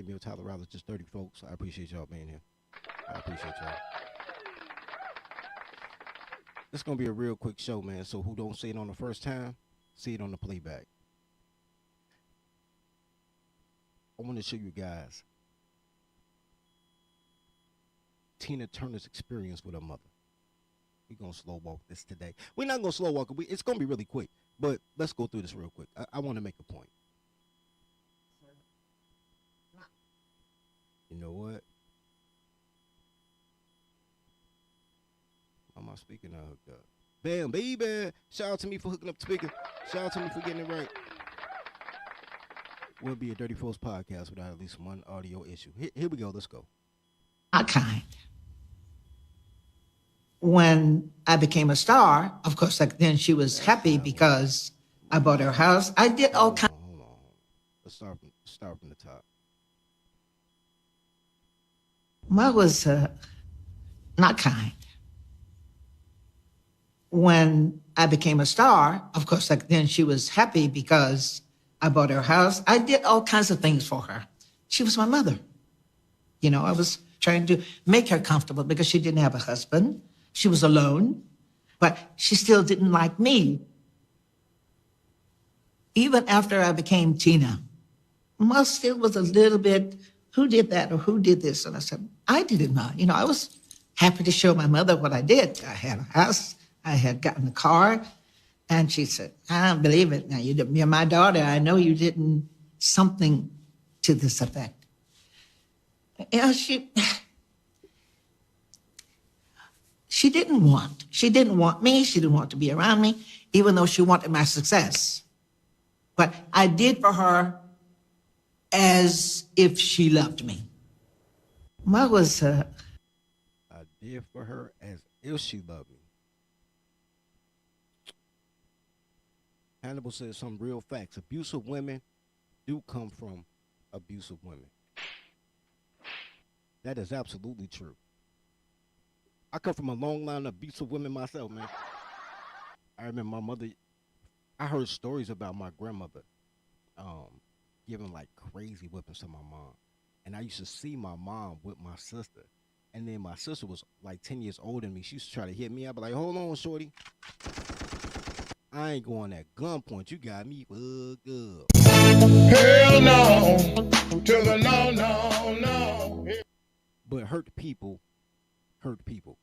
premier tolerologist, 30 folks. I appreciate y'all being here. I appreciate y'all. It's gonna be a real quick show, man. So who don't see it on the first time, see it on the playback. I want to show you guys Tina Turner's experience with her mother. We're gonna slow walk this today. We're not gonna slow walk it. It's gonna be really quick, but let's go through this real quick. I want to make a point. You know what? Why am I speaking of hooked up? Bam, baby. Shout out to me for hooking up the speaker. Shout out to me for getting it right. Will be a Dirty Folks podcast without at least one audio issue. Here we go. Let's go. Not kind. When I became a star, of course, like then she was happy because I bought her house. I did all kinds. Hold on. Let's start from the top. I was not kind. When I became a star, of course, like then she was happy because I bought her house. I did all kinds of things for her. She was my mother. You know, I was trying to make her comfortable because she didn't have a husband. She was alone, but she still didn't like me. Even after I became Tina, I still was a little bit, who did that or who did this? And I said, I did it, Ma. You know, I was happy to show my mother what I did. I had a house, I had gotten a car, and she said, I don't believe it. Now, you're my daughter. I know you didn't, something to this effect. You know, she didn't want me. She didn't want to be around me, even though she wanted my success. But I did for her as if she loved me. I was, I did for her as if she loved me. Hannibal says some real facts. Abusive women do come from abusive women. That is absolutely true. I come from a long line of abusive women myself, man. I remember my mother, I heard stories about my grandmother giving like crazy whippings to my mom. And I used to see my mom with my sister. And then my sister was like 10 years older than me. She used to try to hit me. I'd be like, hold on, shorty. I ain't going at gunpoint. You got me fucked up. Hell no. To the no, no, no. But hurt people hurt people.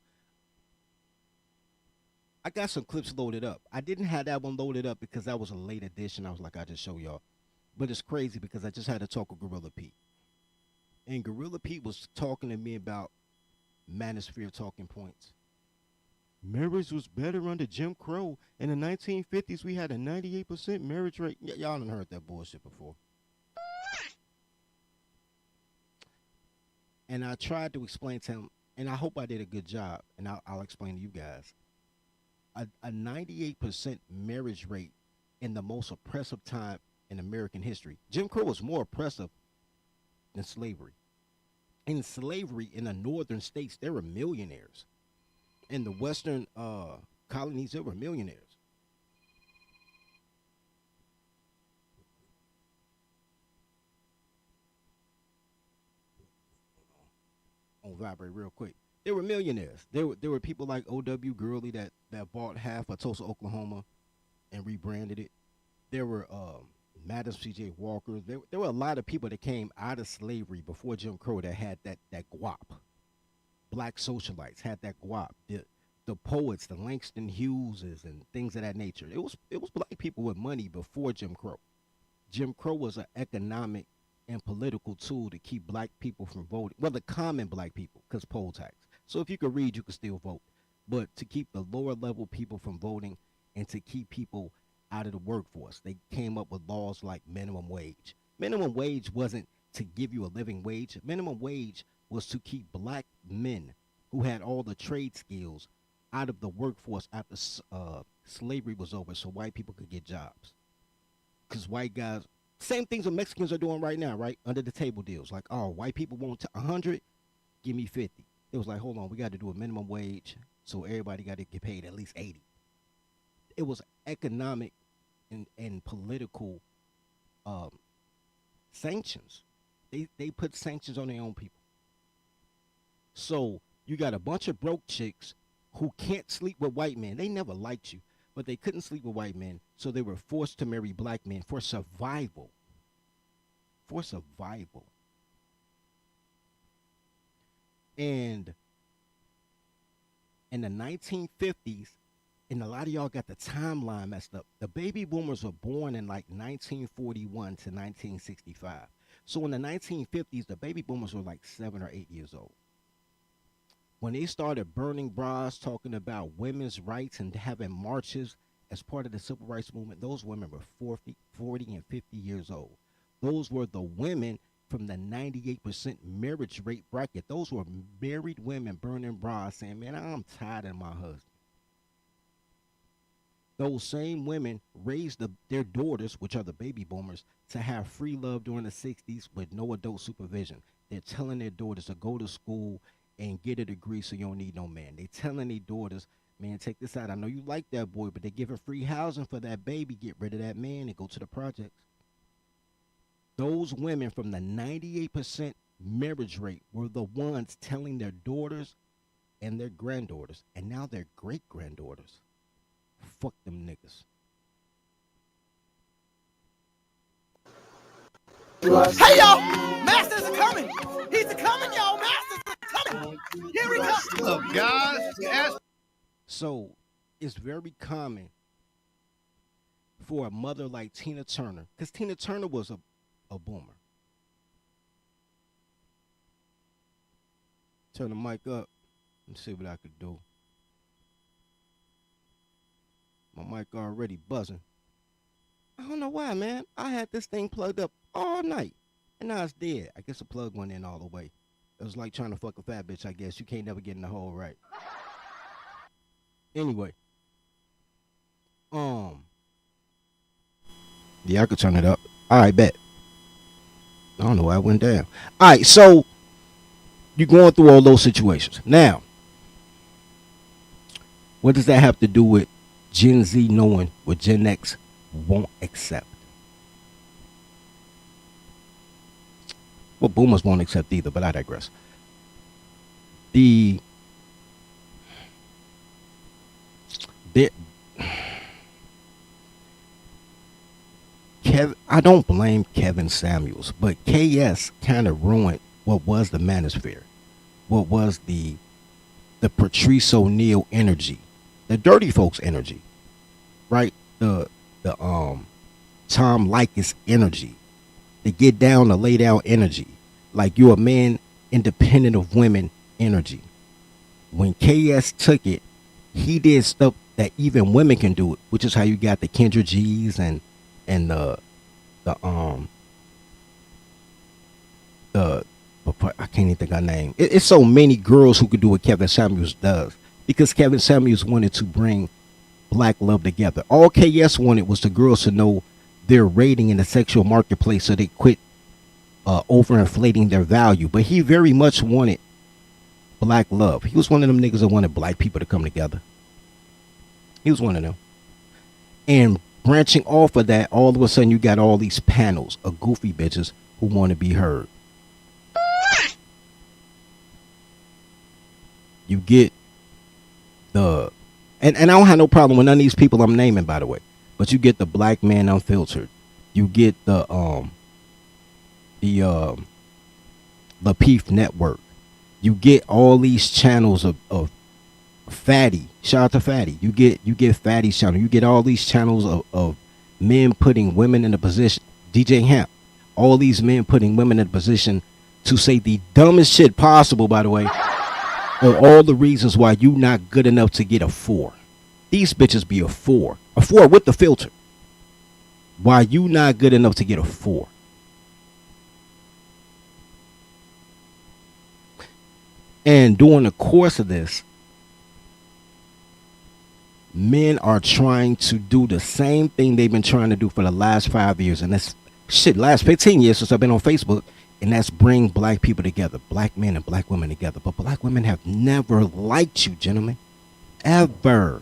I got some clips loaded up. I didn't have that one loaded up because that was a late edition. I was like, I just show y'all. But it's crazy because I just had to talk with Gorilla Pete. And Gorilla Pete was talking to me about Manosphere talking points. Marriage was better under Jim Crow. In the 1950s, we had a 98% marriage rate. Y'all done heard that bullshit before. And I tried to explain to him, and I hope I did a good job, and I'll explain to you guys. A 98% marriage rate in the most oppressive time in American history. Jim Crow was more oppressive than slavery. In slavery, in the northern states, there were millionaires. In the western colonies, there were millionaires. On vibrate real quick. There were millionaires. There were people like O.W. Gurley that bought half of Tulsa, Oklahoma, and rebranded it. There were Madam C.J. Walker. There were a lot of people that came out of slavery before Jim Crow that had that guap. Black socialites had that guap. The poets, the Langston Hugheses, and things of that nature. It was black people with money before Jim Crow. Jim Crow was an economic and political tool to keep black people from voting. Well, the common black people, because poll tax. So if you could read, you could still vote. But to keep the lower level people from voting and to keep people out of the workforce, they came up with laws like minimum wage. Minimum wage wasn't to give you a living wage. Minimum wage was to keep black men who had all the trade skills out of the workforce after slavery was over so white people could get jobs. Because white guys, same things that Mexicans are doing right now, right? Under the table deals. Like, oh, white people want 100, give me 50. It was like, hold on, we got to do a minimum wage, so everybody got to get paid at least 80. It was economic and political sanctions. They put sanctions on their own people. So you got a bunch of broke chicks who can't sleep with white men. They never liked you, but they couldn't sleep with white men, so they were forced to marry black men for survival. For survival. And in the 1950s, and a lot of y'all got the timeline messed up. The baby boomers were born in like 1941 to 1965. So in the 1950s, the baby boomers were like 7 or 8 years old. When they started burning bras, talking about women's rights and having marches as part of the civil rights movement, those women were 40 and 50 years old. Those were the women from the 98% marriage rate bracket. Those were married women burning bras saying, man, I'm tired of my husband. Those same women raised their daughters, which are the baby boomers, to have free love during the 60s with no adult supervision. They're telling their daughters to go to school and get a degree so you don't need no man. They're telling their daughters, man, take this out. I know you like that boy, but they're giving free housing for that baby. Get rid of that man and go to the projects. Those women from the 98% marriage rate were the ones telling their daughters and their granddaughters, and now their great-granddaughters, fuck them niggas. Hey y'all, Masters are coming. He's a coming, y'all. Masters are coming. Here we come. Look, guys, So it's very common for a mother like Tina Turner, because Tina Turner was a boomer. Turn the mic up and see what I could do. My mic already buzzing. I don't know why, man. I had this thing plugged up all night, and now it's dead. I guess the plug went in all the way. It was like trying to fuck a fat bitch, I guess. You can't never get in the hole right. Anyway. Yeah, I could turn it up. All right, bet. I don't know why it went down. All right, so you're going through all those situations. Now, what does that have to do with Gen Z knowing what Gen X won't accept? Well, boomers won't accept either, but I digress. I don't blame Kevin Samuels, but KS kind of ruined what was the Manosphere, what was the Patrice O'Neal energy, the dirty folks energy, right? The Tom Likas energy, the get down, the lay down energy, like you're a man independent of women energy. When KS took it, he did stuff that even women can do it, which is how you got the Kendra G's and I can't even think of her name. It's so many girls who could do what Kevin Samuels does, because Kevin Samuels wanted to bring black love together. All KS wanted was the girls to know their rating in the sexual marketplace, so they quit overinflating their value. But he very much wanted black love. He was one of them niggas that wanted black people to come together. He was one of them. And branching off of that, all of a sudden you got all these panels of goofy bitches who want to be heard. You get and I don't have no problem with none of these people I'm naming, by the way, but you get the Black Man Unfiltered. You get the Peef Network. You get all these channels of Fatty. Shout out to Fatty. You get Fatty's channel. You get all these channels of men putting women in a position. DJ Hamp. All these men putting women in a position to say the dumbest shit possible, by the way, or all the reasons why you not good enough to get a 4. These bitches be a 4 with the filter. Why you not good enough to get a 4? And during the course of this, men are trying to do the same thing they've been trying to do for the last 5 years, and that's last 15 years since I've been on Facebook, and that's bring black people together, black men and black women together. But black women have never liked you, gentlemen, ever.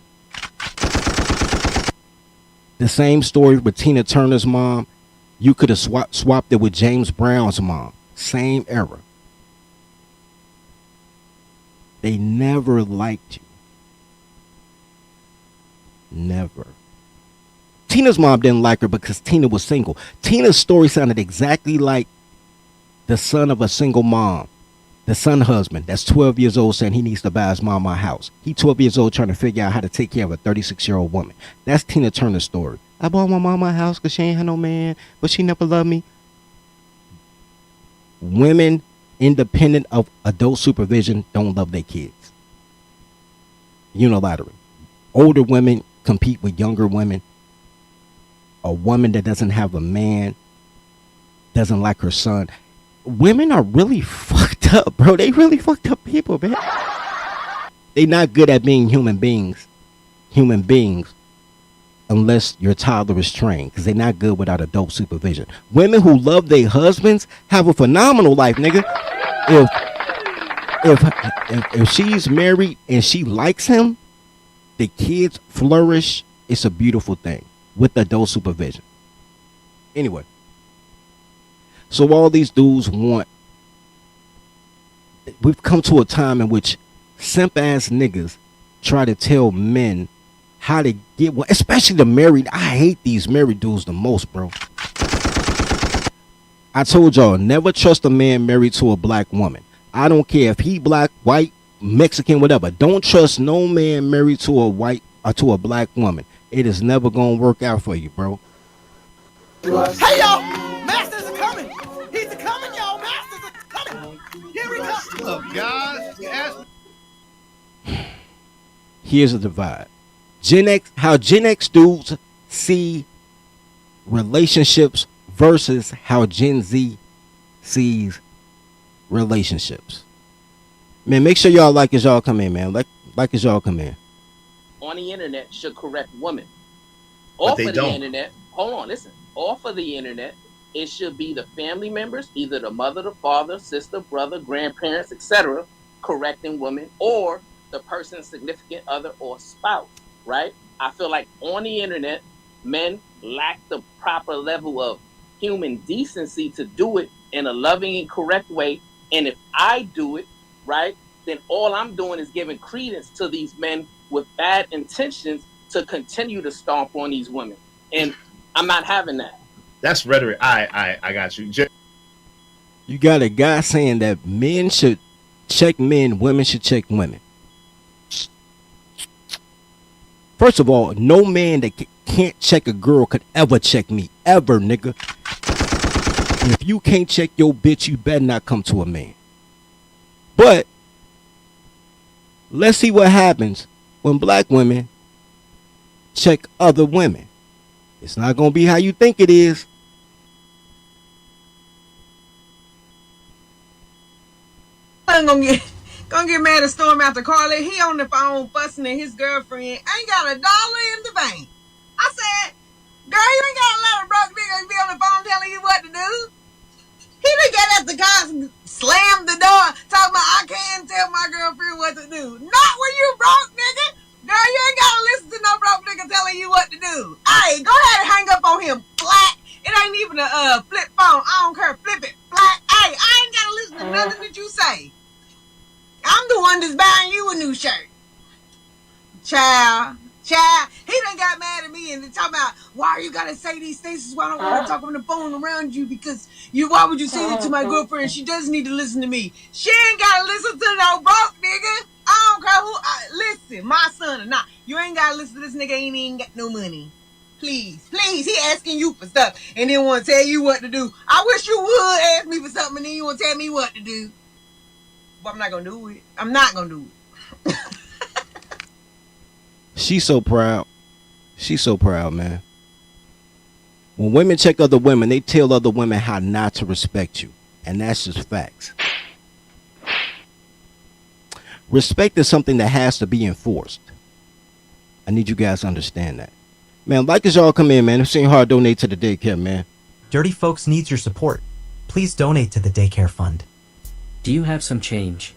The same story with Tina Turner's mom. You could have swapped it with James Brown's mom. same era. They never liked you. Never. Tina's mom didn't like her because Tina was single. Tina's story sounded exactly like the son of a single mom. The son husband that's 12 years old saying he needs to buy his mom a house. He 12 years old trying to figure out how to take care of a 36-year-old woman. That's Tina Turner's story. I bought my mama a house because she ain't had no man, but she never loved me. Women independent of adult supervision don't love their kids. Unilaterally. Older women compete with younger women. A woman that doesn't have a man doesn't like her son. Women are really fucked up, bro. They really fucked up people, man. They not good at being human beings. Human beings. Unless your toddler is trained. Because they're not good without adult supervision. Women who love their husbands have a phenomenal life, nigga. If she's married and she likes him, the kids flourish. It's a beautiful thing. With adult supervision. Anyway. So all these dudes want, we've come to a time in which simp ass niggas try to tell men how to get one, especially the married. I hate these married dudes the most, bro. I told y'all, never trust a man married to a black woman. I don't care if he black, white, Mexican, whatever. Don't trust no man married to a white or to a black woman. It is never gonna work out for you, bro. Hey y'all, Masters are coming. He's a coming, y'all. Masters are coming. Here he comes. Look, guys, Here's a divide. How Gen X dudes see relationships versus how Gen Z sees relationships. Man, make sure y'all like as y'all come in, man. Like as y'all come in. On the internet should correct women. But Off they of don't. the internet, hold on, listen. Off of the internet, it should be the family members, either the mother, the father, sister, brother, grandparents, etc., correcting women, or the person's significant other or spouse, right? I feel like on the internet, men lack the proper level of human decency to do it in a loving and correct way. And if I do it, right, then all I'm doing is giving credence to these men with bad intentions to continue to stomp on these women. And I'm not having that. That's rhetoric. I got you. You got a guy saying that men should check men, women should check women. First of all, no man that can't check a girl could ever check me. Ever, nigga. If you can't check your bitch, you better not come to a man. But let's see what happens when black women check other women. It's not going to be how you think it is. I'm gonna get mad at Storm after Carly. He on the phone fussing at his girlfriend. Ain't got $1 in the bank. I said, girl, you ain't got to let a broke nigga be on the phone telling you what to do. He done got at the car, slammed the door, talking about I can't tell my girlfriend what to do. Not when you broke, nigga. Girl, you ain't gotta listen to no broke nigga telling you what to do. Hey, go ahead and hang up on him. Flat. It ain't even a flip phone. I don't care. Flip it. Flat. Hey, I ain't gotta listen to nothing that you say. I'm the one that's buying you a new shirt. Child. He done got mad at me and talking about why you gotta say these things. Is why I don't want to talk on the phone around you because why would you say that to my girlfriend? She doesn't need to listen to me. She ain't gotta listen to no broke nigga. I don't care who. Listen, my son or not. You ain't gotta listen to this nigga. Ain't even got no money. Please. He asking you for stuff and then want to tell you what to do. I wish you would ask me for something and then you want to tell me what to do. But I'm not gonna do it. I'm not gonna do it. She's so proud. She's so proud, man. When women check other women, they tell other women how not to respect you. And that's just facts. Respect is something that has to be enforced. I need you guys to understand that. Man, like as y'all come in, man. It's ain't hard to donate to the daycare, man. Dirty Folks needs your support. Please donate to the daycare fund. Do you have some change?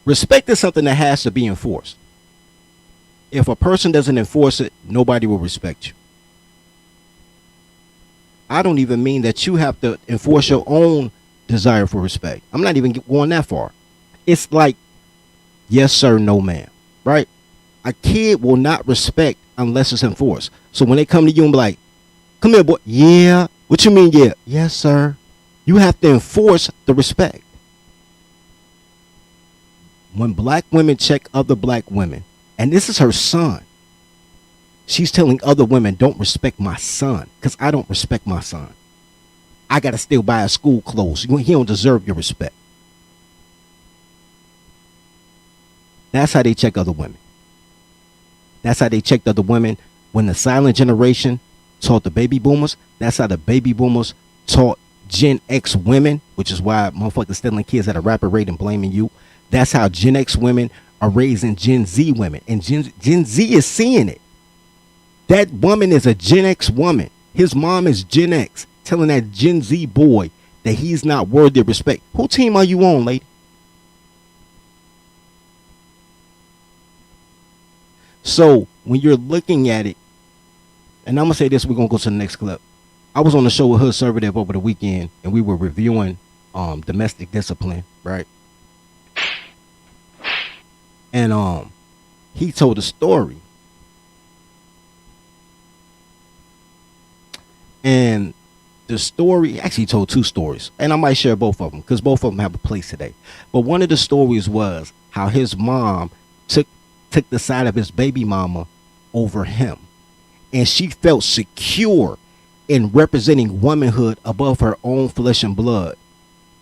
Respect is something that has to be enforced. If a person doesn't enforce it, nobody will respect you. I don't even mean that you have to enforce your own desire for respect. I'm not even going that far. It's like, yes, sir, no, ma'am, right? A kid will not respect unless it's enforced. So when they come to you and be like, come here, boy. Yeah. What you mean, yeah? Yes, sir. You have to enforce the respect. When black women check other black women, and this is her son, she's telling other women, don't respect my son because I don't respect my son. I got to still buy his school clothes. He don't deserve your respect. That's how they check other women. That's how they checked other women when the silent generation taught the baby boomers. That's how the baby boomers taught Gen X women, which is why motherfuckers stealing kids at a rapid rate and blaming you. That's how Gen X women are raising Gen Z women. And Gen Z is seeing it. That woman is a Gen X woman. His mom is Gen X, telling that Gen Z boy that he's not worthy of respect. Who team are you on, lady? So when you're looking at it, and I'm going to say this, we're going to go to the next clip. I was on the show with Hood Conservative over the weekend, and we were reviewing domestic discipline, right? And he told a story. And the story, actually told two stories, and I might share both of them because both of them have a place today. But one of the stories was how his mom took the side of his baby mama over him. And she felt secure in representing womanhood above her own flesh and blood.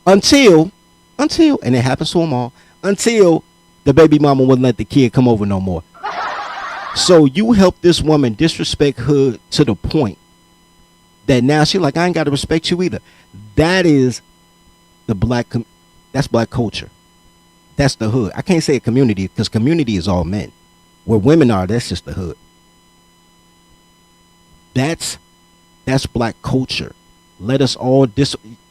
Until, and it happens to them all, until the baby mama wouldn't let the kid come over no more. So you help this woman disrespect hood to the point that now she like, I ain't got to respect you either. That is that's black culture. That's the hood. I can't say a community because community is all men. Where women are, that's just the hood. That's black culture. Let us all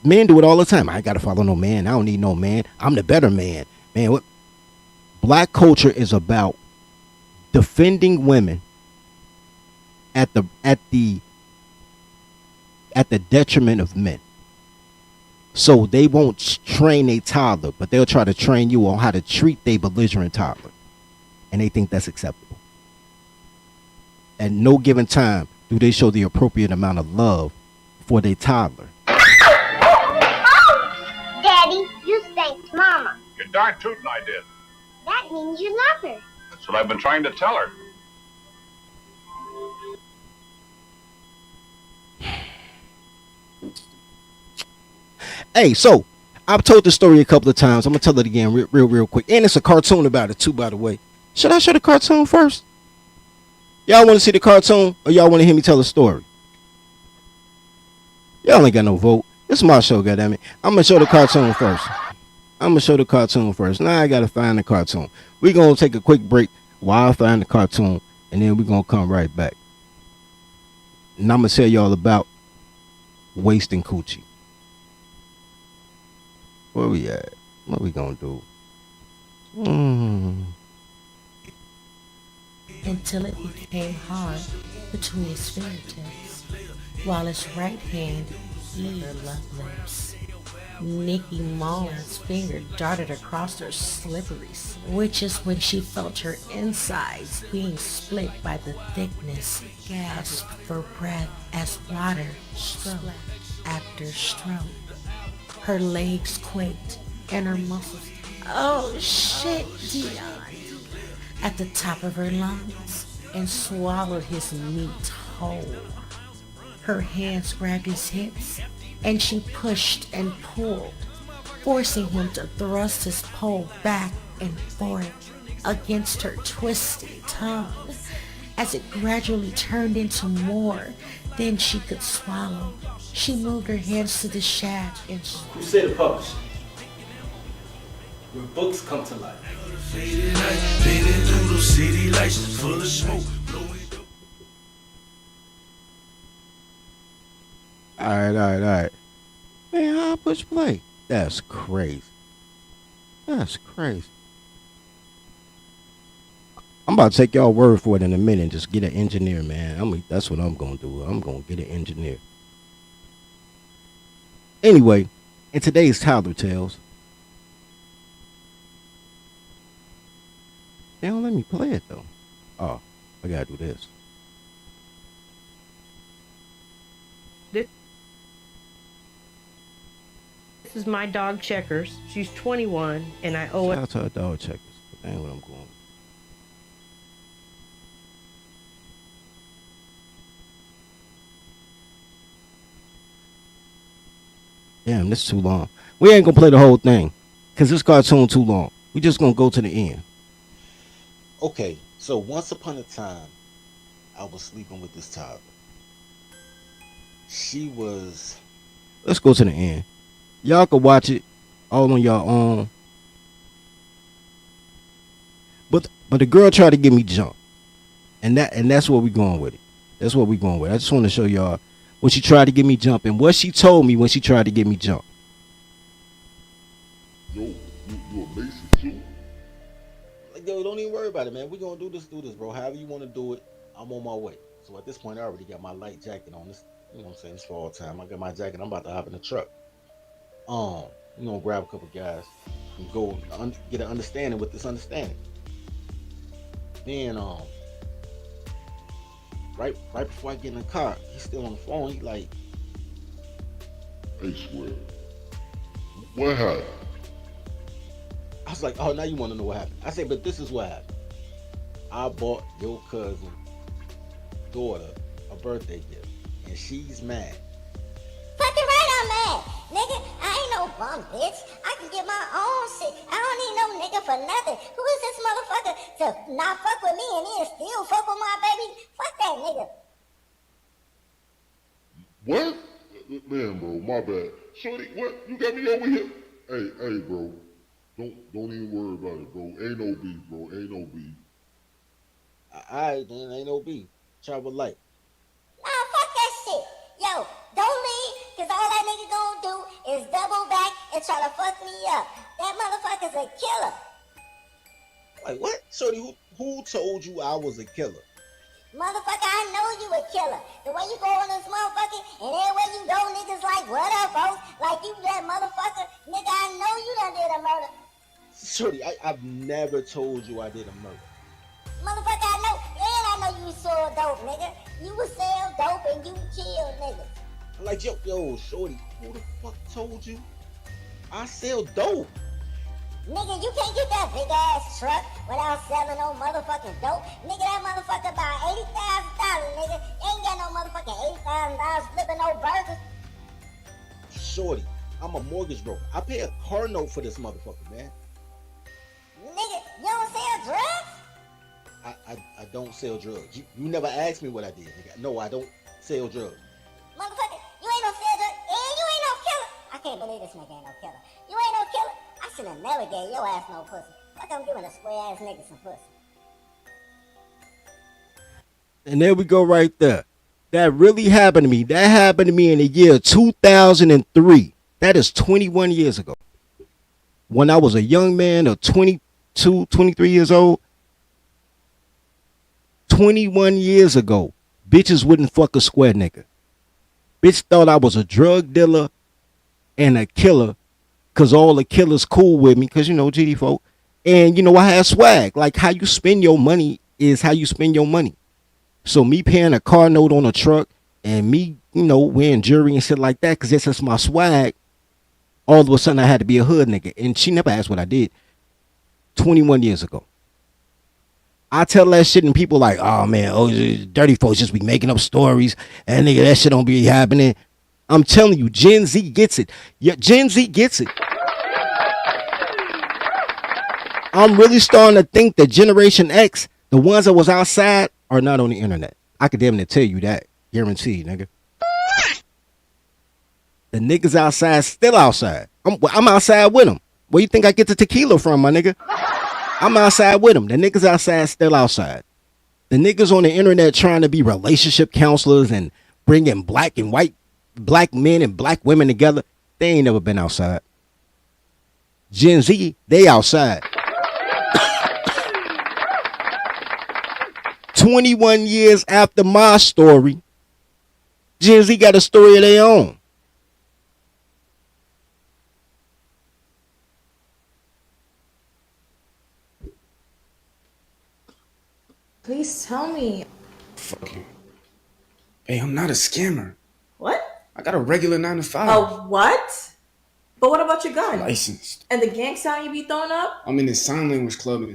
men do it all the time. I ain't got to follow no man. I don't need no man. I'm the better man. Man, what? Black culture is about defending women at the detriment of men. So they won't train a toddler, but they'll try to train you on how to treat a belligerent toddler. And they think that's acceptable. At no given time do they show the appropriate amount of love for their toddler. Daddy, you spanked Mama. You're darn tootin' I did. That means you love her. That's what I've been trying to tell her. Hey, so I've told this story a couple of times. I'm gonna tell it again real quick. And it's a cartoon about it too, by the way. Should I show the cartoon first? Y'all want to see the cartoon, or y'all want to hear me tell the story? Y'all ain't got no vote. This is my show, goddammit. I'm gonna show the cartoon first. Now I gotta find the cartoon. We're gonna take a quick break while I find the cartoon, and then we're gonna come right back. And I'm gonna tell y'all about wasting coochie. Where we at? What we gonna do? Until it became hard between his fingertips, while his right hand eased her love lips. Nikki Mullins' finger darted across her slippery, which is when she felt her insides being split by the thickness, gasped for breath as water stroke after stroke. Her legs quaked and her muscles, oh shit, Dion, at the top of her lungs, and swallowed his meat whole. Her hands grabbed his hips, and she pushed and pulled, forcing him to thrust his pole back and forth against her twisting tongue, as it gradually turned into more than she could swallow. She moved her hands to the shaft and Crusader Publishing, where books come to life. All right. Man, how I push play? That's crazy. I'm about to take y'all word for it in a minute. Just get an engineer, man. That's what I'm gonna do. I'm gonna get an engineer. Anyway, in today's Tyler Tales, they don't let me play it though. Oh, I gotta do this. This is my dog Checkers. She's 21, and I owe Shout it. out to our dog checkers. That ain't what I'm going. Damn, this is too long. We ain't gonna play the whole thing, cause this cartoon too long. We just gonna go to the end. Okay, so once upon a time, I was sleeping with this toddler. She was. Let's go to the end. Y'all can watch it all on your own. But the girl tried to get me jumped, and that's where we going with it. That's what we going with. I just want to show y'all when she tried to get me jumped and what she told me when she tried to get me jumped. Yo, you a Mason too? Like, yo, don't even worry about it, man. We gonna do this, bro. However you want to do it, I'm on my way. So at this point, I already got my light jacket on. This, you know what I'm saying? It's fall time. I got my jacket. I'm about to hop in the truck. You know, grab a couple guys and go get an understanding with this understanding. Then, right before I get in the car, he's still on the phone. He like, Hey, swear. What happened? I was like, oh, now you want to know what happened. I said, but this is what happened. I bought your cousin daughter a birthday gift, and she's mad. Fucking right I'm mad. Nigga, I ain't no bum bitch. I can get my own shit. I don't need no nigga for nothing. Who is this motherfucker to not fuck with me and then still fuck with my baby? Fuck that nigga. What? Man, bro, my bad. Shorty, what? You got me over here? Hey, bro. Don't even worry about it, bro. Ain't no beef, bro. Ain't no beef. Alright, then ain't no beef. Travel light. Nah, fuck that shit. Yo, don't leave, cause all that nigga gonna do is double back and try to fuck me up. That motherfucker's a killer. Like what? Shorty, who told you I was a killer? Motherfucker, I know you a killer. The way you go on this motherfucker, and everywhere you go, niggas like, what up, bro? Like you that motherfucker. Nigga, I know you done did a murder. Shorty, I've never told you I did a murder. Motherfucker, I know, and I know you sold dope, nigga. You would sell dope and you kill niggas. Like, yo, Shorty, who the fuck told you I sell dope? Nigga, you can't get that big ass truck without selling no motherfucking dope. Nigga, that motherfucker buy $80,000, nigga. Ain't got no motherfucking $80,000 flipping no burgers. Shorty, I'm a mortgage broker. I pay a car note for this motherfucker, man. Nigga, you don't sell drugs? I don't sell drugs. You never asked me what I did, nigga. No, I don't sell drugs. Motherfucker, you ain't no sell drugs, and you ain't no killer. I can't believe this nigga ain't no killer. You ain't no killer. I should have never gave your ass no pussy. Fuck, I'm giving a square ass nigga some pussy. And there we go right there. That really happened to me. That happened to me in the year 2003. That is 21 years ago. When I was a young man of 22, 23 years old. 21 years ago, bitches wouldn't fuck a square nigga. Bitch thought I was a drug dealer and a killer because all the killers cool with me because, you know, GD folk. And, you know, I had swag. Like, how you spend your money is how you spend your money. So me paying a car note on a truck and me, you know, wearing jewelry and shit like that because that's just my swag, all of a sudden I had to be a hood nigga. And she never asked what I did 21 years ago. I tell that shit and people like, oh man, dirty folks just be making up stories and nigga, that shit don't be happening. I'm telling you, Gen Z gets it. Yeah, Gen Z gets it. I'm really starting to think that Generation X, the ones that was outside, are not on the internet. I could damn near tell you that. Guaranteed, nigga. The niggas outside still outside. I'm outside with them. Where you think I get the tequila from, my nigga? I'm outside with them. The niggas outside still outside. The niggas on the internet trying to be relationship counselors and bringing black and white, black men and black women together, they ain't never been outside. Gen Z, they outside. 21 years after my story, Gen Z got a story of their own. Please tell me. Fuck you. Hey, I'm not a scammer. What? I got a regular 9 to 5. A what? But what about your gun? Licensed. And the gang sign you be throwing up? I'm in this sign language club,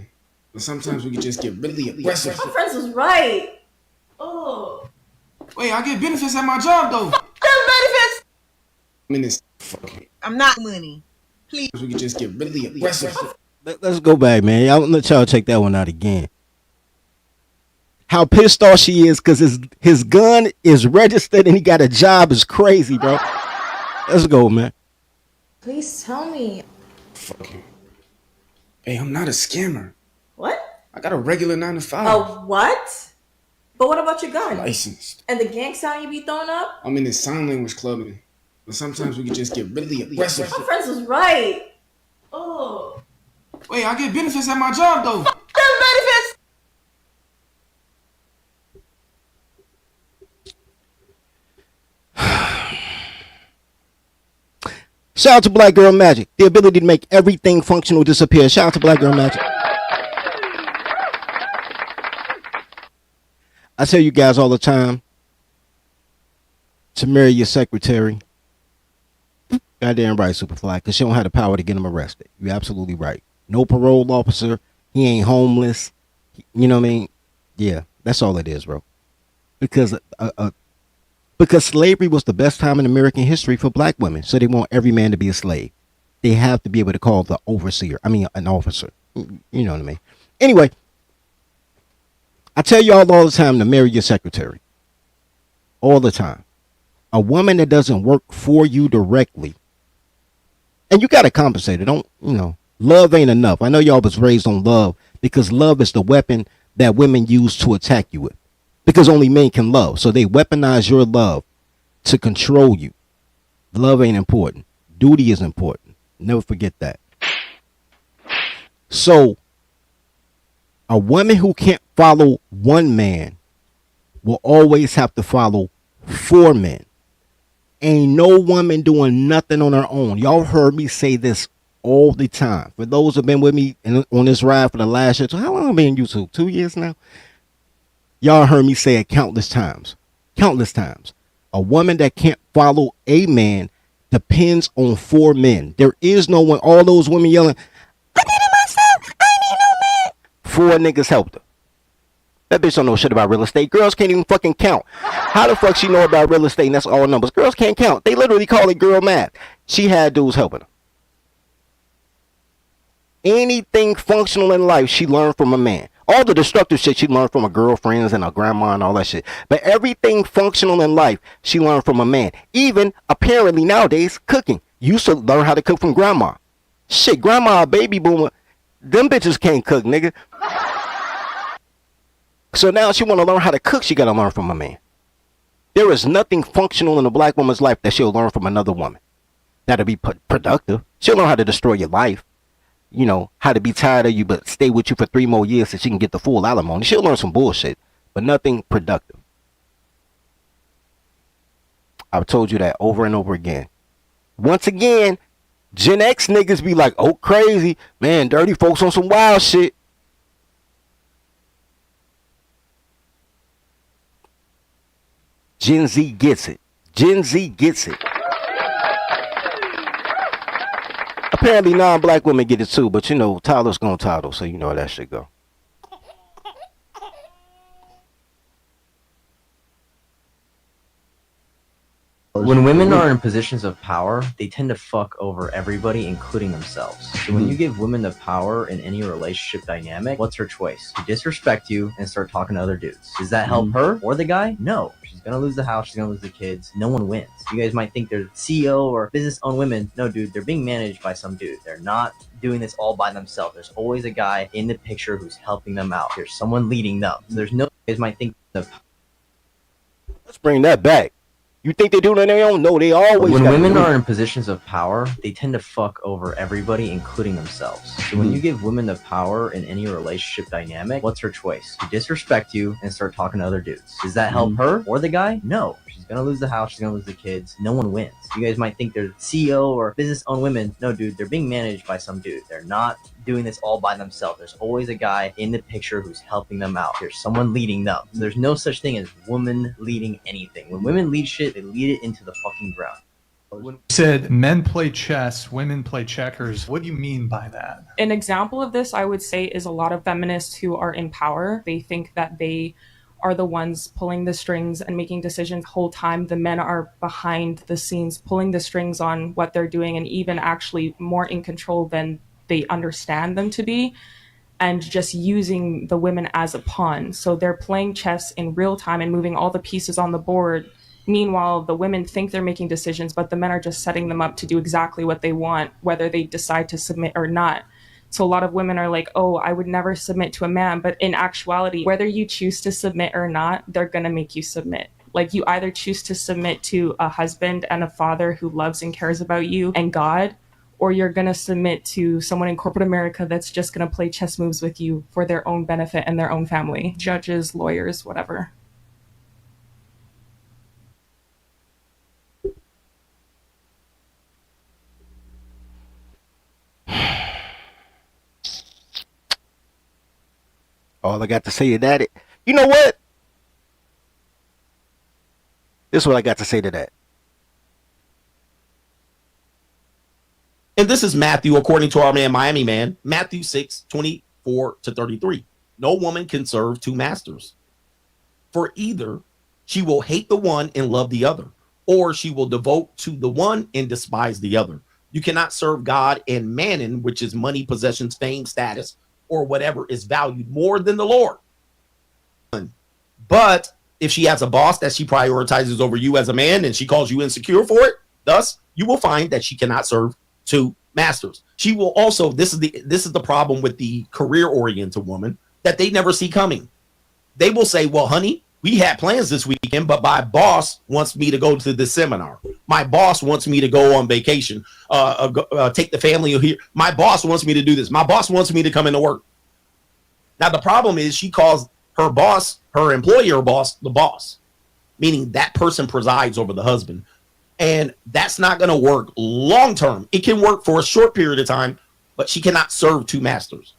but sometimes we can just get really aggressive. My friends was right. Oh. Wait, I get benefits at my job though. Benefits. I'm in this. Fuck you. I'm not money. Please. We can just get really aggressive. Let's go back, man. I'll let y'all check that one out again. How pissed off she is because his gun is registered and he got a job is crazy, bro. Let's go, man. Please tell me. Fuck you. Hey, I'm not a scammer. What? I got a regular 9 to 5. A what? But what about your gun? Licensed. And the gang sign you be throwing up? I'm in this sign language club, but sometimes we can just get really aggressive. My friends was right. Oh. Wait, I get benefits at my job though. Benefits. Shout out to Black Girl Magic. The ability to make everything functional disappear. Shout out to Black Girl Magic. I tell you guys all the time to marry your secretary. Goddamn right, Superfly, because she don't have the power to get him arrested. You're absolutely right. No parole officer. He ain't homeless. You know what I mean? Yeah, that's all it is, bro. Because slavery was the best time in American history for black women. So they want every man to be a slave. They have to be able to call the overseer. I mean, an officer. You know what I mean? Anyway, I tell y'all all the time to marry your secretary. All the time. A woman that doesn't work for you directly. And you got to compensate her. Don't, love ain't enough. I know y'all was raised on love because love is the weapon that women use to attack you with. Because only men can love. So they weaponize your love to control you. Love ain't important. Duty is important. Never forget that. So a woman who can't follow one man will always have to follow 4 men. Ain't no woman doing nothing on her own. Y'all heard me say this all the time. For those who have been with me on this ride for the last year. So how long have I been on YouTube? 2 years now? Y'all heard me say it countless times. Countless times. A woman that can't follow a man depends on 4 men. There is no one. All those women yelling, I did it myself. I ain't need no man. 4 niggas helped her. That bitch don't know shit about real estate. Girls can't even fucking count. How the fuck she know about real estate and that's all numbers? Girls can't count. They literally call it girl math. She had dudes helping her. Anything functional in life she learned from a man. All the destructive shit she learned from her girlfriends and her grandma and all that shit. But everything functional in life she learned from a man. Even apparently nowadays cooking. You used to learn how to cook from grandma. Shit, grandma a baby boomer. Them bitches can't cook, nigga. So now she want to learn how to cook, she got to learn from a man. There is nothing functional in a black woman's life that she'll learn from another woman. That'll be productive. She'll learn how to destroy your life. How to be tired of you but stay with you for 3 more years so she can get the full alimony. She'll learn some bullshit, but nothing productive. I've told you that over and over again. Once again, Gen X niggas be like, oh, crazy. Man, dirty folks on some wild shit. Gen Z gets it. Gen Z gets it. Apparently non-black women get it too, but Tyler's gonna title, so you know how that shit go. When women are in positions of power, they tend to fuck over everybody, including themselves. So when you give women the power in any relationship dynamic, what's her choice? To disrespect you and start talking to other dudes. Does that help her or the guy? No. She's gonna lose the house, she's gonna lose the kids. No one wins. You guys might think they're CEO or business-owned women. No, dude, they're being managed by some dude. They're not doing this all by themselves. There's always a guy in the picture who's helping them out. There's someone leading them. So there's no, you guys might think the... Let's bring that back. You think they do it on their own? No, they always. When women are in positions of power, they tend to fuck over everybody, including themselves. So when you give women the power in any relationship dynamic, what's her choice? To disrespect you and start talking to other dudes. Does that help her or the guy? No. She's She's gonna lose the house. She's gonna lose the kids. No one wins. You guys might think they're CEO or business-owned women. No, dude, they're being managed by some dude. They're not doing this all by themselves. There's always a guy in the picture who's helping them out. There's someone leading them. So there's no such thing as woman leading anything. When women lead shit, they lead it into the fucking ground. You said men play chess, women play checkers. What do you mean by that? An example of this, I would say, is a lot of feminists who are in power. They think that they are the ones pulling the strings and making decisions the whole time. The men are behind the scenes pulling the strings on what they're doing, and even actually more in control than they understand them to be, and just using the women as a pawn. So they're playing chess in real time and moving all the pieces on the board. Meanwhile, the women think they're making decisions, but the men are just setting them up to do exactly what they want, whether they decide to submit or not. So a lot of women are like, oh, I would never submit to a man. But in actuality, whether you choose to submit or not, they're going to make you submit. Like, you either choose to submit to a husband and a father who loves and cares about you and God, or you're going to submit to someone in corporate America that's just going to play chess moves with you for their own benefit and their own family. Judges, lawyers, whatever. All I got to say to that, you know what? This is what I got to say to that. And this is Matthew, according to our man, Miami Man, Matthew 6:24-33. No woman can serve two masters. For either she will hate the one and love the other, or she will devote to the one and despise the other. You cannot serve God and mammon, which is money, possessions, fame, status, or whatever is valued more than the Lord. But if she has a boss that she prioritizes over you as a man and she calls you insecure for it, thus you will find that she cannot serve two masters. She will also, this is the problem with the career-oriented woman, that they never see coming. They will say, well, honey, we had plans this weekend, but my boss wants me to go to this seminar. My boss wants me to go on vacation, take the family here. My boss wants me to do this. My boss wants me to come into work. Now, the problem is she calls her boss, her employer boss, the boss, meaning that person presides over the husband. And that's not going to work long term. It can work for a short period of time, but she cannot serve two masters.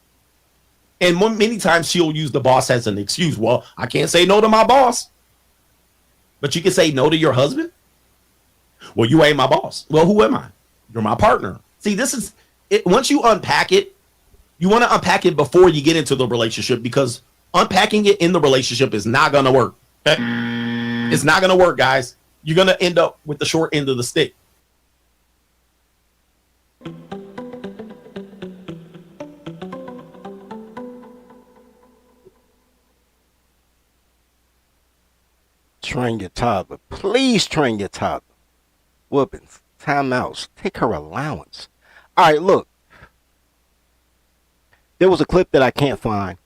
And many times she'll use the boss as an excuse. Well, I can't say no to my boss, but you can say no to your husband. Well, you ain't my boss. Well, who am I? You're my partner. See, this is it. Once you unpack it, you want to unpack it before you get into the relationship, because unpacking it in the relationship is not going to work. Okay? It's not going to work, guys. You're going to end up with the short end of the stick. Train your toddler. Please train your toddler. Whoopings, timeouts, take her allowance. All right, look. There was a clip that I can't find.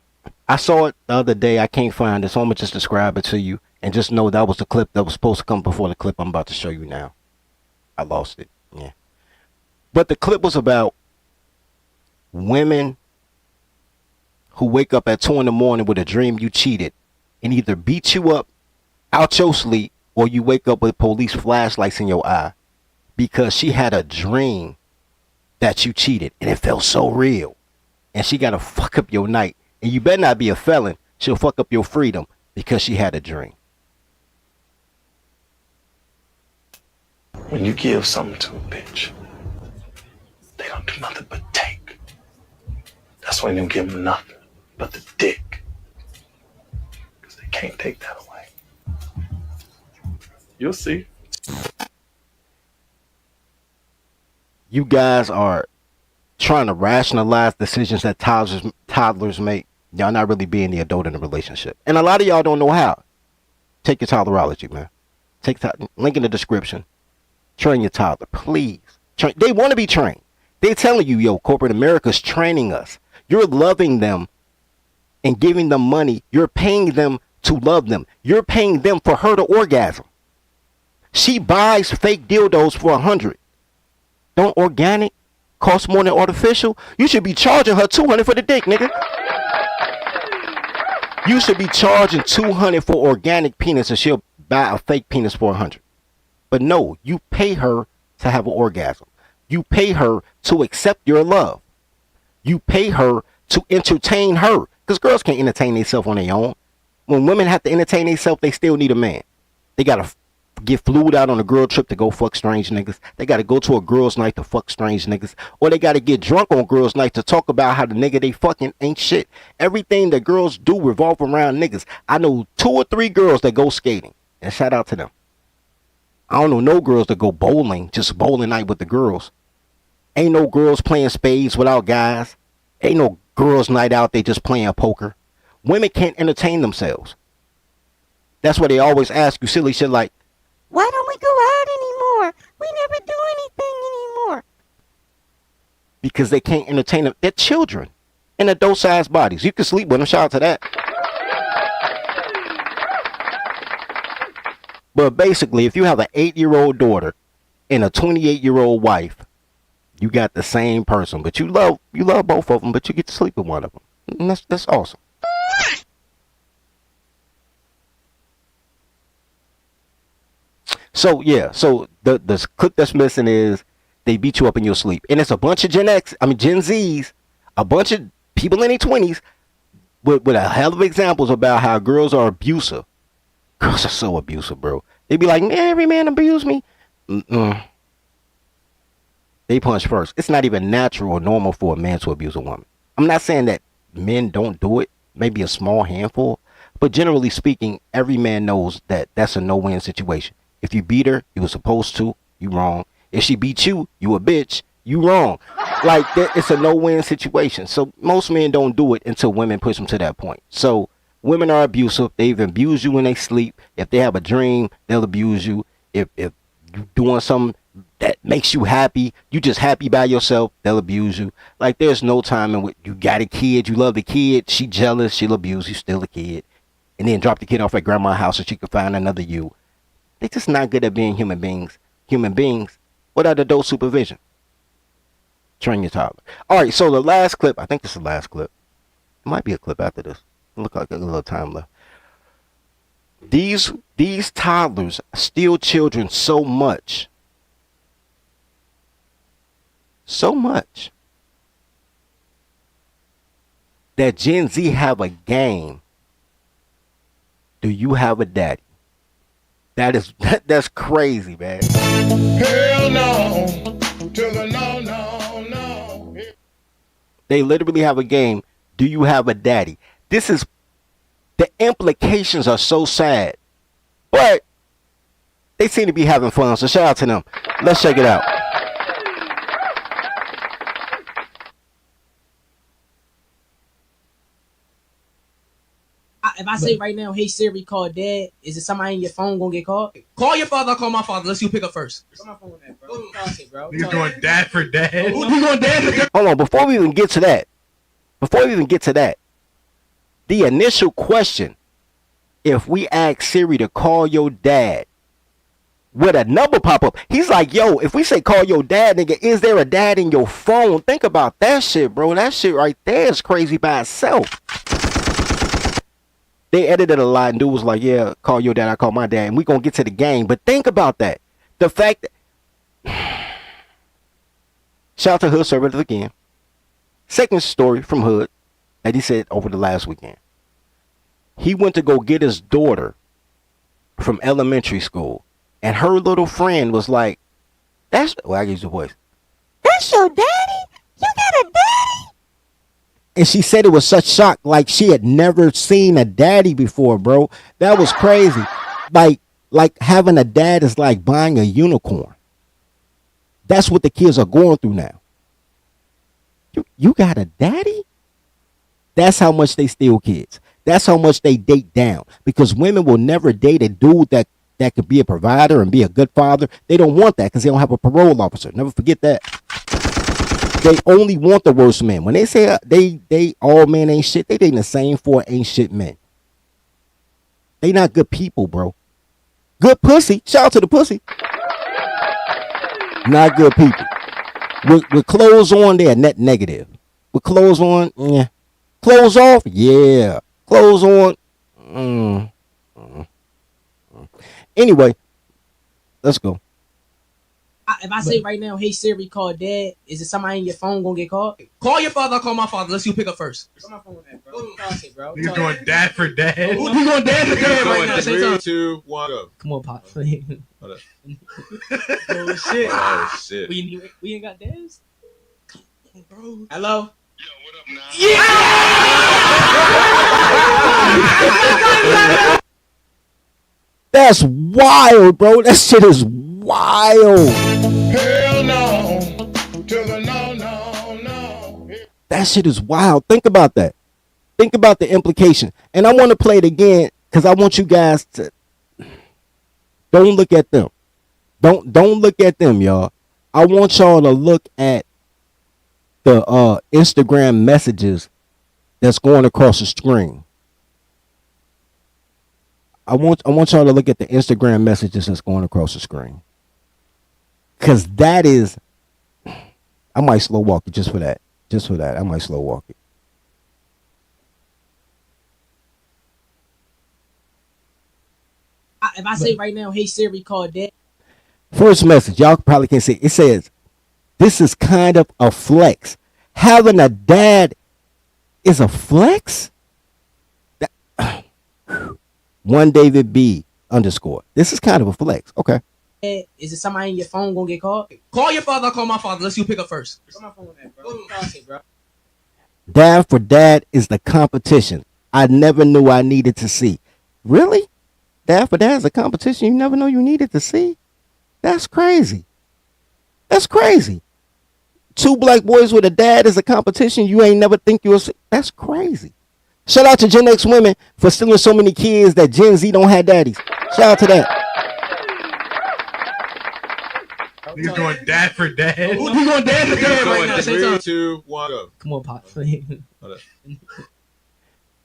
I saw it the other day. I can't find it, so I'm going to just describe it to you. And just know that was the clip that was supposed to come before the clip I'm about to show you now. I lost it. Yeah. But the clip was about women who wake up at 2 a.m. with a dream you cheated and either beat you up out your sleep, or you wake up with police flashlights in your eye because she had a dream that you cheated and it felt so real. And she got to fuck up your night. And you better not be a felon. She'll fuck up your freedom because she had a dream. When you give something to a bitch, they don't do nothing but take. That's why you don't give them nothing but the dick. Because they can't take that away. You'll see. You guys are trying to rationalize decisions that toddlers make. Y'all not really being the adult in the relationship. And a lot of y'all don't know how. Take your toddlerology, man. Link in the description. Train your toddler, please. They want to be trained. They're telling you, yo, corporate America's training us. You're loving them and giving them money. You're paying them to love them. You're paying them for her to orgasm. She buys fake dildos for $100. Don't organic cost more than artificial? You should be charging her $200 for the dick, nigga. You should be charging $200 for organic penis, and she'll buy a fake penis for 100. But no, you pay her to have an orgasm. You pay her to accept your love. You pay her to entertain her. Because girls can't entertain themselves on their own. When women have to entertain themselves, they still need a man. They got to get flued out on a girl trip to go fuck strange niggas. They got to go to a girl's night to fuck strange niggas. Or they got to get drunk on girls' night to talk about how the nigga they fucking ain't shit. Everything that girls do revolve around niggas. I know 2 or 3 girls that go skating. And shout out to them. I don't know no girls that go bowling, just bowling night with the girls. Ain't no girls playing spades without guys. Ain't no girls night out, they just playing poker. Women can't entertain themselves. That's why they always ask you silly shit like, why don't we go out anymore? We never do anything anymore. Because they can't entertain them. They're children in adult-sized bodies. You can sleep with them. Shout out to that. But basically, if you have an 8-year-old daughter and a 28-year-old wife, you got the same person. But you love both of them, but you get to sleep with one of them. And that's awesome. So yeah, so the clip that's missing is they beat you up in your sleep. And it's a bunch of Gen Zs, a bunch of people in their 20s with a hell of examples about how girls are abusive. Girls are so abusive, bro. They be like, every man abused me. They punch first. It's not even natural or normal for a man to abuse a woman. I'm not saying that men don't do it, maybe a small handful, but generally speaking, every man knows that that's a no-win situation. If you beat her, you were supposed to, you wrong. If she beat you, you a bitch, you wrong. Like, it's a no-win situation. So most men don't do it until women push them to that point. So women are abusive. They even abuse you when they sleep. If they have a dream, they'll abuse you. If you're doing something that makes you happy, you just happy by yourself, they'll abuse you. Like, there's no time in which you got a kid, you love the kid, she jealous, she'll abuse you, still a kid. And then drop the kid off at grandma's house so she can find another you. They're just not good at being human beings. Human beings without adult supervision. Train your toddler. All right, so the last clip, I think this is the last clip. It might be a clip after this. It look like a little time left. These toddlers steal children so much that Gen Z have a game. Do you have a daddy? That's crazy, man. Hell no. To the no. They literally have a game. Do you have a daddy? The implications are so sad, but they seem to be having fun. So shout out to them. Let's check it out. If I say right now, hey Siri, call dad, is it somebody in your phone gonna get called? Call your father, I'll call my father. Let's see who pick up first. Call my phone with that, bro. You're going dad for dad. You going dad for dad? Hold on, before we even get to that, the initial question, if we ask Siri to call your dad, would a number pop up? He's like, yo, if we say call your dad, nigga, is there a dad in your phone? Think about that shit, bro. That shit right there is crazy by itself. They edited a lot and dude was like, yeah, call your dad, I call my dad, and we gonna get to the game. But think about that. The fact that shout out to Hood Servant again. Second story from Hood that he said over the last weekend. He went to go get his daughter from elementary school, and her little friend was like, I can use the voice. That's your daddy? You got a daddy? And she said it was such shock, like she had never seen a daddy before, bro. That was crazy. Like having a dad is like buying a unicorn. That's what the kids are going through now. You got a daddy? That's how much they steal kids. That's how much they date down. Because women will never date a dude that could be a provider and be a good father. They don't want that because they don't have a parole officer. Never forget that. They only want the worst men. When they say they all men ain't shit, they dating the same 4 ain't shit men. They not good people, bro. Good pussy. Shout out to the pussy. Not good people. With clothes on, they're net negative. With clothes on, yeah. Clothes off, yeah. Clothes on, Anyway, let's go. If I say right now, hey Siri, call dad, is it somebody in your phone gonna get called? Call your father, call my father. Let's see who pick up first. Come on, phone with that, bro. Bro. You're going dad for dad. Who's going dad for dad right now? Say 3, something. 2, 1, go. Come on, Pop. Hold up. Oh shit. Oh shit. We ain't got dads? Bro. Hello? That's wild, bro. That shit is wild. Hell no. To the no. That shit is wild. Think about that. Think about the implication. And I want to play it again because I want you guys to don't look at them. Don't look at them, y'all. I want y'all to look at the Instagram messages that's going across the screen. I want y'all to look at the Instagram messages that's going across the screen. Cause that is, I might slow walk it just for that. Just for that, I might slow walk it. If I say right now, hey Siri, call dad. First message, y'all probably can't see. It says, "This is kind of a flex. Having a dad is a flex." One David B _. This is kind of a flex. Okay. Is it somebody in your phone gonna get called? Call your father, call my father. Let's see who pick up first. Come on, phone with that, bro. Dad for dad is the competition I never knew I needed to see. Really? Dad for dad is a competition you never know you needed to see? That's crazy. That's crazy. Two black boys with a dad is a competition you ain't never think you would see. That's crazy. Shout out to Gen X women for stealing so many kids that Gen Z don't have daddies. Shout out to that. You're going dad for dad. Who's going dad for dad right now? Say 3, something. 2, 1, go. Come on, Pop. Hold up.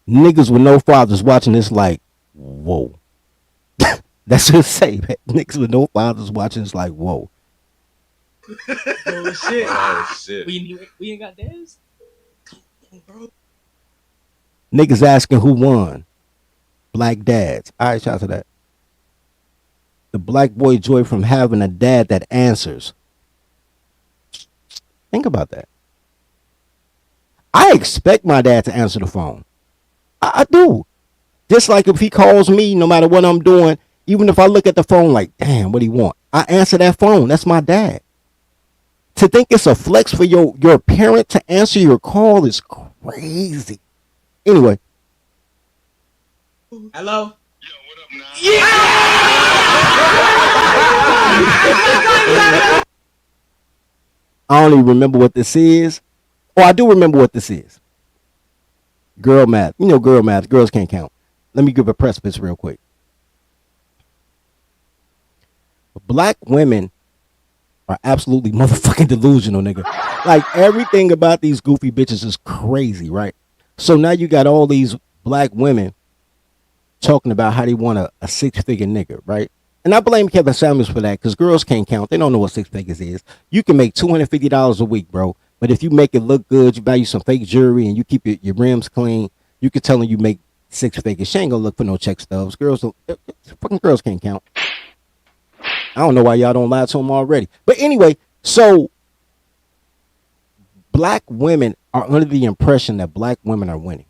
Niggas with no fathers watching this like, whoa. That's what it say, man. Niggas with no fathers watching this like, whoa. Oh shit. Oh shit. We ain't got dads? Bro. Niggas asking who won. Black dads. All right, shout out to that. The black boy joy from having a dad that answers. Think about that. I expect my dad to answer the phone. I do. Just like if he calls me, no matter what I'm doing, even if I look at the phone like, damn, what do you want? I answer that phone. That's my dad. To think it's a flex for your parent to answer your call is crazy. Anyway. Hello? I don't even remember what this is. Oh, I do remember what this is. Girl math. You know girl math. Girls can't count. Let me give a precipice real quick. Black women are absolutely motherfucking delusional, nigga. Like, everything about these goofy bitches is crazy, right? So now you got all these black women talking about how they want a six-figure nigga, right? And I blame Kevin Samuels for that, because girls can't count. They don't know what six figures is. You can make $250 a week, bro. But if you make it look good, you buy you some fake jewelry, and you keep your rims clean, you can tell them you make six figures. She ain't gonna look for no check stubs. Fucking girls can't count. I don't know why y'all don't lie to them already. But anyway, so black women are under the impression that black women are winning.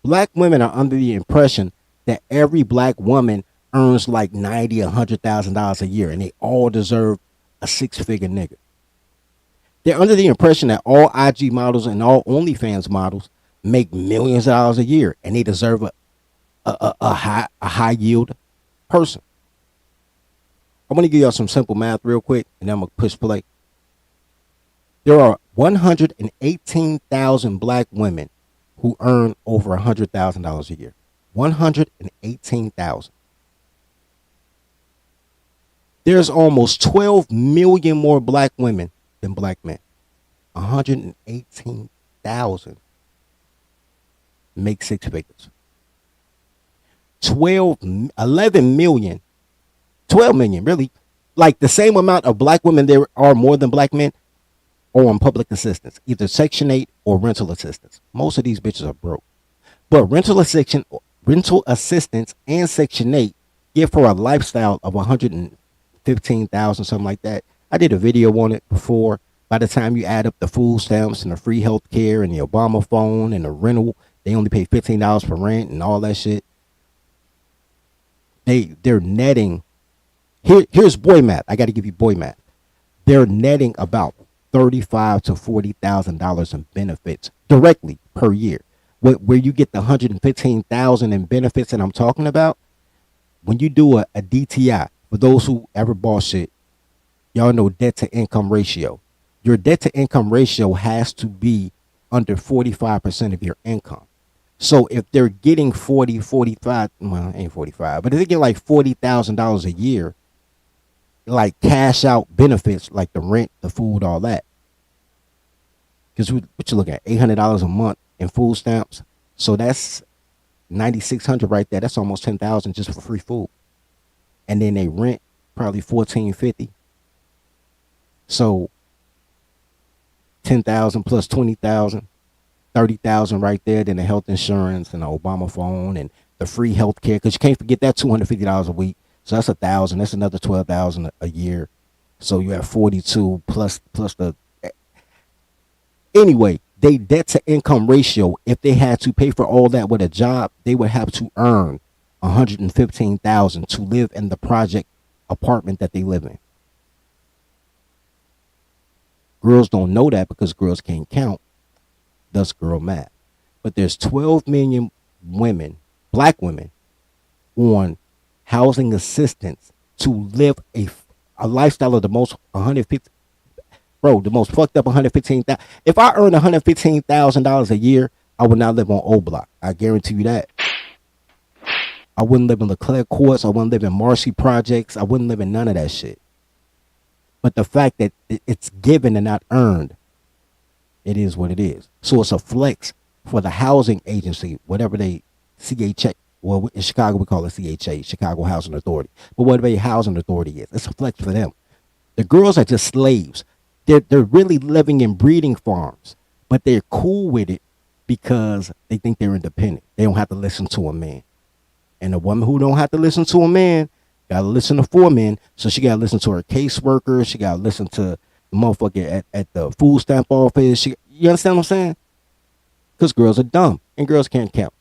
Black women are under the impression that every black woman earns like $90,000, $100,000 a year, and they all deserve a six-figure nigga. They're under the impression that all IG models and all OnlyFans models make millions of dollars a year, and they deserve a high yield person. I'm going to give y'all some simple math real quick, and then I'm going to push play. There are 118,000 black women who earn over $100,000 a year. 118,000. There's almost 12 million more black women than black men. 118,000 make six figures. 11 million, 12 million, really, like the same amount of black women there are more than black men are on public assistance, either Section 8 or rental assistance. Most of these bitches are broke. But rental assistance rental assistance, and Section 8 give her a lifestyle of 115,000, something like that. I did a video on it before. By the time you add up the food stamps and the free health care and the Obama phone and the rental, they only pay $15 for rent and all that shit. They're netting. Here's boy math. I got to give you boy math. They're netting about $35,000 to $40,000 in benefits directly per year. Where you get the $115,000 in benefits that I'm talking about, when you do a DTI, for those who ever bought shit, y'all know debt to income ratio. Your debt to income ratio has to be under 45% of your income. So if they're getting 45, well, ain't 45, but if they get like $40,000 a year, like cash out benefits, like the rent, the food, all that. Because what you look at, $800 a month in food stamps. So that's $9,600 right there. That's almost $10,000 just for free food. And then they rent probably $1,450. So 10,000 plus 20,000, 30,000 right there. Then the health insurance and the Obama phone and the free health care. Because you can't forget that $250 a week. So that's $1,000. That's another $12,000 a year. So you have 42 plus the. Anyway, they debt to income ratio. If they had to pay for all that with a job, they would have to earn $115,000 to live in the project apartment that they live in. Girls don't know that because girls can't count. Thus, girl math. But there's 12 million women, black women, on housing assistance to live a lifestyle of the most 150. Bro, the most fucked up 115,000. If I earned $115,000 a year, I would not live on O Block. I guarantee you that. I wouldn't live in Leclerc Courts. I wouldn't live in Marcy Projects. I wouldn't live in none of that shit. But the fact that it's given and not earned, it is what it is. So it's a flex for the housing agency, whatever they CHA. Well, in Chicago we call it CHA, Chicago Housing Authority. But whatever a housing authority is, it's a flex for them. The girls are just slaves. They're really living in breeding farms, but they're cool with it because they think they're independent. They don't have to listen to a man. And a woman who don't have to listen to a man gotta listen to 4 men. So she gotta listen to her caseworker. She gotta listen to the motherfucker at the food stamp office. You understand what I'm saying? Because girls are dumb and girls can't count.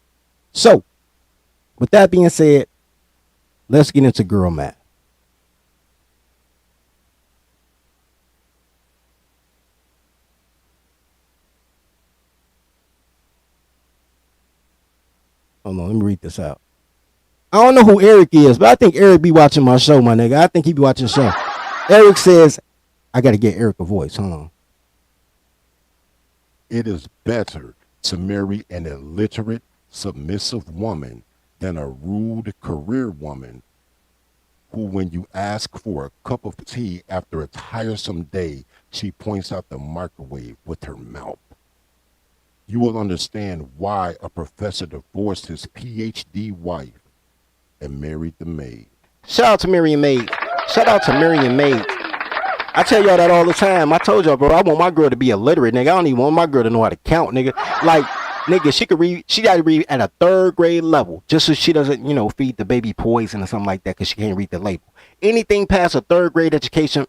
So, with that being said, let's get into girl math. Hold on, let me read this out. I don't know who Eric is, but I think Eric be watching my show, my nigga. I think he be watching the show. Eric says, I got to get Eric a voice. Hold on. It is better to marry an illiterate, submissive woman than a rude career woman who, when you ask for a cup of tea after a tiresome day, she points out the microwave with her mouth. You will understand why a professor divorced his PhD wife and married the maid. Shout out to Marion Maid. Shout out to Marion Maid. I tell y'all that all the time. I told y'all, bro, I want my girl to be illiterate, nigga. I don't even want my girl to know how to count, nigga. Like, nigga, she could read. She got to read at a 3rd grade level, just so she doesn't, feed the baby poison or something like that, because she can't read the label. Anything past a 3rd grade education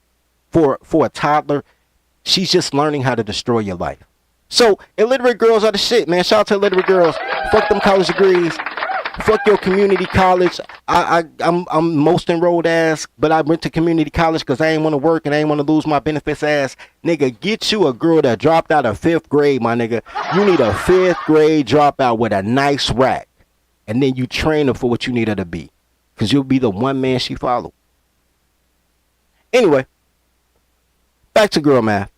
for a toddler, she's just learning how to destroy your life. So illiterate girls are the shit, man. Shout out to illiterate girls. Fuck them college degrees. Fuck your community college. I'm most enrolled ass, but I went to community college because I ain't want to work and I ain't want to lose my benefits ass. Nigga, get you a girl that dropped out of 5th grade, my nigga. You need a 5th grade dropout with a nice rack. And then you train her for what you need her to be. Because you'll be the one man she followed. Anyway, back to girl math.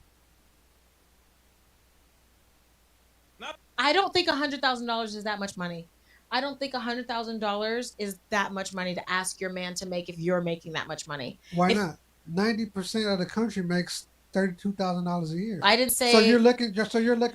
I don't think $100,000 is that much money. I don't think $100,000 is that much money to ask your man to make if you're making that much money. Why not? 90% of the country makes $32,000 a year. I didn't say. So you're looking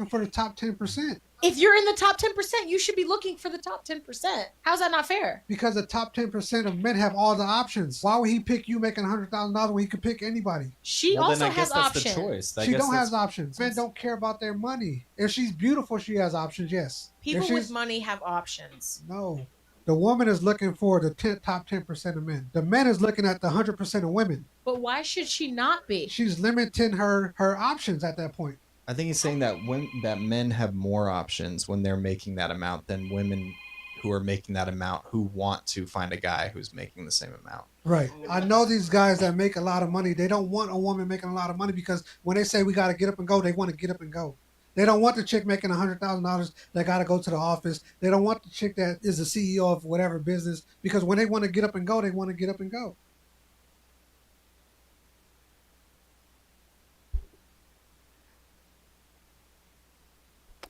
for the top 10%. If you're in the top 10%, you should be looking for the top 10%. How's that not fair? Because the top 10% of men have all the options. Why would he pick you making $100,000 when he could pick anybody? She also has options. She don't have options. Men don't care about their money. If she's beautiful, she has options, yes. People with money have options. No. The woman is looking for the top 10% of men. The men is looking at the 100% of women. But why should she not be? She's limiting her options at that point. I think he's saying that that men have more options when they're making that amount than women who are making that amount who want to find a guy who's making the same amount. Right. I know these guys that make a lot of money. They don't want a woman making a lot of money because when they say we got to get up and go, they want to get up and go. They don't want the chick making $100,000 that got to go to the office. They don't want the chick that is the CEO of whatever business because when they want to get up and go, they want to get up and go.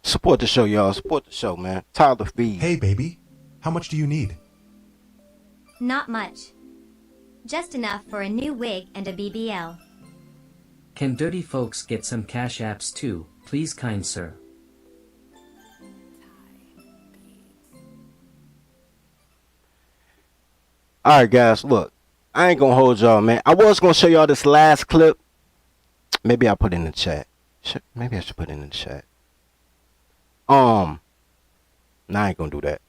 Support the show, y'all. Support the show, man. Tyler Feed. Hey, baby. How much do you need? Not much. Just enough for a new wig and a BBL. Can dirty folks get some cash apps too, please, kind sir? Alright, guys, look. I ain't gonna hold y'all, man. I was gonna show y'all this last clip. Maybe I'll put it in the chat. Maybe I should put it in the chat. Nah, I ain't gonna do that.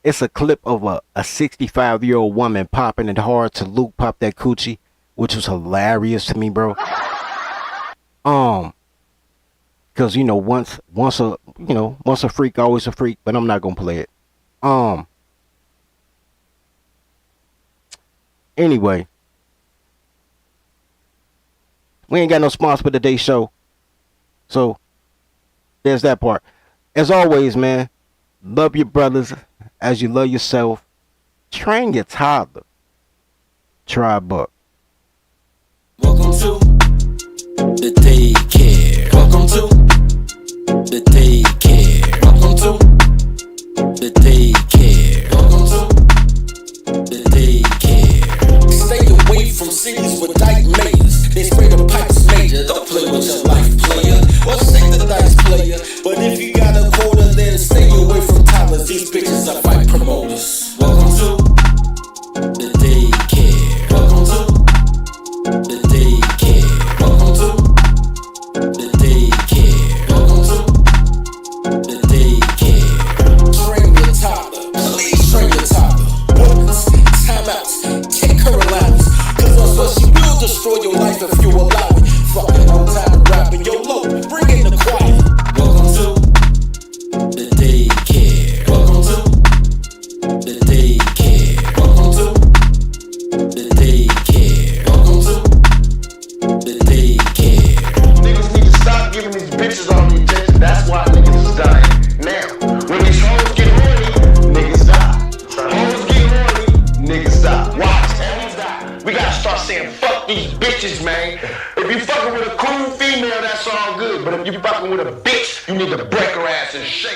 It's a clip of a 65-year-old woman popping it hard to Luke pop that coochie, which was hilarious to me, bro. Cause once a freak, always a freak, but I'm not gonna play it. Anyway, we ain't got no sponsor for today's show, so there's that part. As always, man, love your brothers as you love yourself. Train your toddler. Try Buck. Welcome to the Daycare. Welcome to the Daycare. Welcome to the Daycare. Welcome to the Daycare. Stay away from cities with dyke mayors. They spray the pipes major. Don't play with your life, player. Or shake the dice, player. But if you got a quota, then stay away from toddlers. These bitches are fight promoters. Welcome to the Daycare. Welcome to the Daycare. Welcome to the Daycare. Welcome to the Daycare. Train your toddler. Please train your toddler. Warnings, timeouts, take her allowance. Cause also she will destroy your life if you allow it. Fucking I'm tired of rapping. Yo, low, bring in the choir. Welcome to the Daycare. Welcome to the Daycare. Welcome to the Daycare. Welcome to the Daycare. Niggas need to stop giving these bitches all the attention. That's why niggas is dying. Now, when these hoes get horny, niggas die. Hoes get horny, niggas die. Watch, hoes die. We gotta start saying fuck these bitches, man. If you fucking with a cool female, that's all good. But if you fucking with a bitch, you need to break her ass and shake.